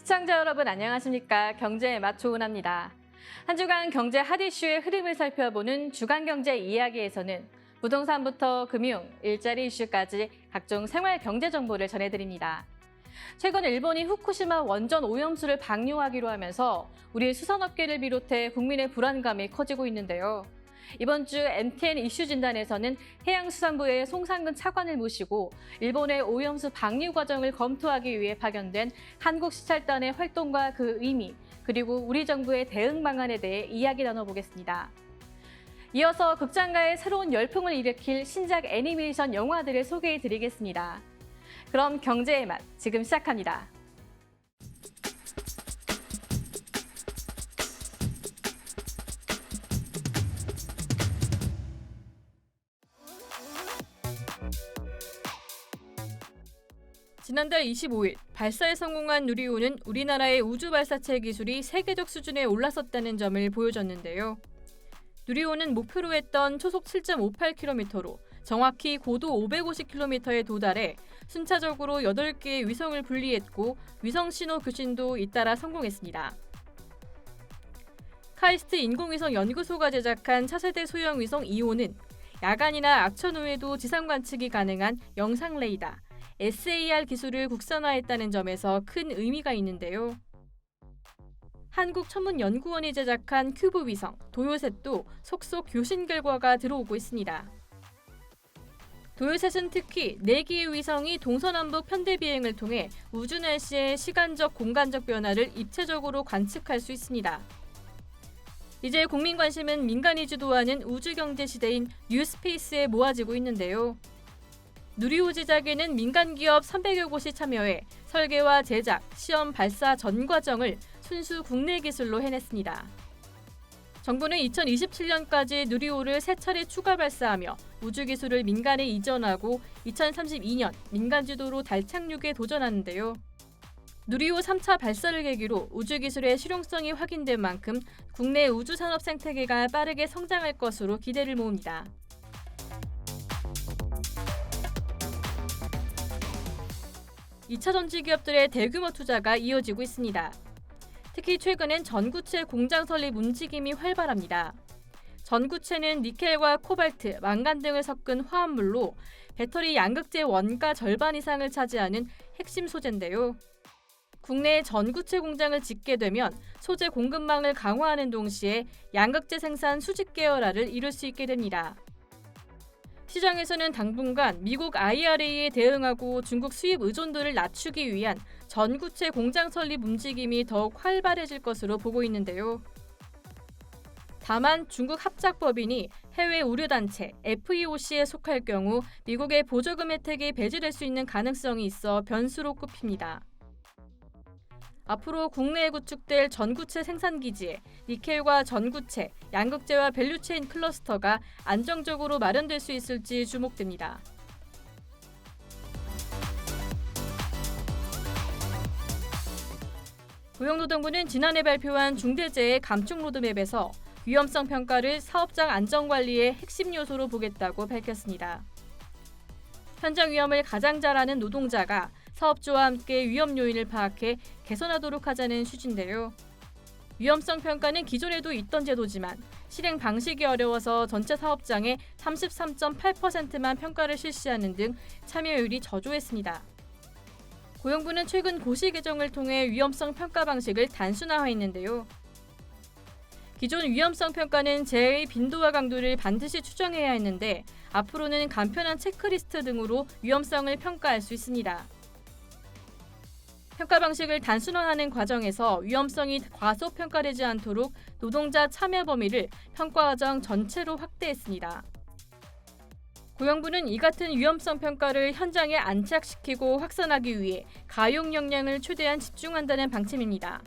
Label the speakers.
Speaker 1: 시청자 여러분 안녕하십니까? 경제의 맛 조은하입니다. 한 주간 경제 핫 이슈의 흐름을 살펴보는 주간경제 이야기에서는 부동산부터 금융, 일자리 이슈까지 각종 생활 경제 정보를 전해드립니다. 최근 일본이 후쿠시마 원전 오염수를 방류하기로 하면서 우리 수산업계를 비롯해 국민의 불안감이 커지고 있는데요. 이번 주 MTN 이슈 진단에서는 해양수산부의 송상근 차관을 모시고 일본의 오염수 방류 과정을 검토하기 위해 파견된 한국시찰단의 활동과 그 의미, 그리고 우리 정부의 대응 방안에 대해 이야기 나눠보겠습니다. 이어서 극장가의 새로운 열풍을 일으킬 신작 애니메이션 영화들을 소개해드리겠습니다. 그럼 경제의 맛 지금 시작합니다. 지난달 25일 발사에 성공한 누리호는 우리나라의 우주 발사체 기술이 세계적 수준에 올라섰다는 점을 보여줬는데요. 누리호는 목표로 했던 초속 7.58km로 정확히 고도 550km에 도달해 순차적으로 8개의 위성을 분리했고 위성 신호 교신도 잇따라 성공했습니다. 카이스트 인공위성 연구소가 제작한 차세대 소형 위성 2호는 야간이나 악천 후에도 지상 관측이 가능한 영상 레이더 SAR 기술을 국산화했다는 점에서 큰 의미가 있는데요. 한국천문연구원이 제작한 큐브 위성 도요셋도 속속 교신 결과가 들어오고 있습니다. 도요셋은 특히 4개의 위성이 동서남북 편대 비행을 통해 우주 날씨의 시간적, 공간적 변화를 입체적으로 관측할 수 있습니다. 이제 국민 관심은 민간이 주도하는 우주경제 시대인 뉴스페이스에 모아지고 있는데요. 누리호 제작에는 민간 기업 300여 곳이 참여해 설계와 제작, 시험 발사 전 과정을 순수 국내 기술로 해냈습니다. 정부는 2027년까지 누리호를 3차례 추가 발사하며 우주 기술을 민간에 이전하고 2032년 민간 주도로 달 착륙에 도전하는데요. 누리호 3차 발사를 계기로 우주 기술의 실용성이 확인된 만큼 국내 우주 산업 생태계가 빠르게 성장할 것으로 기대를 모읍니다. 2차 전지 기업들의 대규모 투자가 이어지고 있습니다. 특히 최근엔 전구체 공장 설립 움직임이 활발합니다. 전구체는 니켈과 코발트, 망간 등을 섞은 화합물로 배터리 양극재 원가 절반 이상을 차지하는 핵심 소재인데요. 국내에 전구체 공장을 짓게 되면 소재 공급망을 강화하는 동시에 양극재 생산 수직 계열화를 이룰 수 있게 됩니다. 시장에서는 당분간 미국 IRA에 대응하고 중국 수입 의존도를 낮추기 위한 전구체 공장 설립 움직임이 더욱 활발해질 것으로 보고 있는데요. 다만 중국 합작법인이 해외 우려단체 FEOC에 속할 경우 미국의 보조금 혜택이 배제될 수 있는 가능성이 있어 변수로 꼽힙니다. 앞으로 국내에 구축될 전구체 생산기지에 니켈과 전구체, 양극재와 밸류체인 클러스터가 안정적으로 마련될 수 있을지 주목됩니다. 고용노동부는 지난해 발표한 중대재해 감축 로드맵에서 위험성 평가를 사업장 안전관리의 핵심 요소로 보겠다고 밝혔습니다. 현장 위험을 가장 잘 아는 노동자가 사업주와 함께 위험 요인을 파악해 개선하도록 하자는 취지인데요. 위험성 평가는 기존에도 있던 제도지만 실행 방식이 어려워서 전체 사업장의 33.8%만 평가를 실시하는 등 참여율이 저조했습니다. 고용부는 최근 고시 개정을 통해 위험성 평가 방식을 단순화했는데요. 기존 위험성 평가는 재해의 빈도와 강도를 반드시 추정해야 했는데 앞으로는 간편한 체크리스트 등으로 위험성을 평가할 수 있습니다. 평가 방식을 단순화하는 과정에서 위험성이 과소평가되지 않도록 노동자 참여 범위를 평가 과정 전체로 확대했습니다. 고용부는 이 같은 위험성 평가를 현장에 안착시키고 확산하기 위해 가용 역량을 최대한 집중한다는 방침입니다.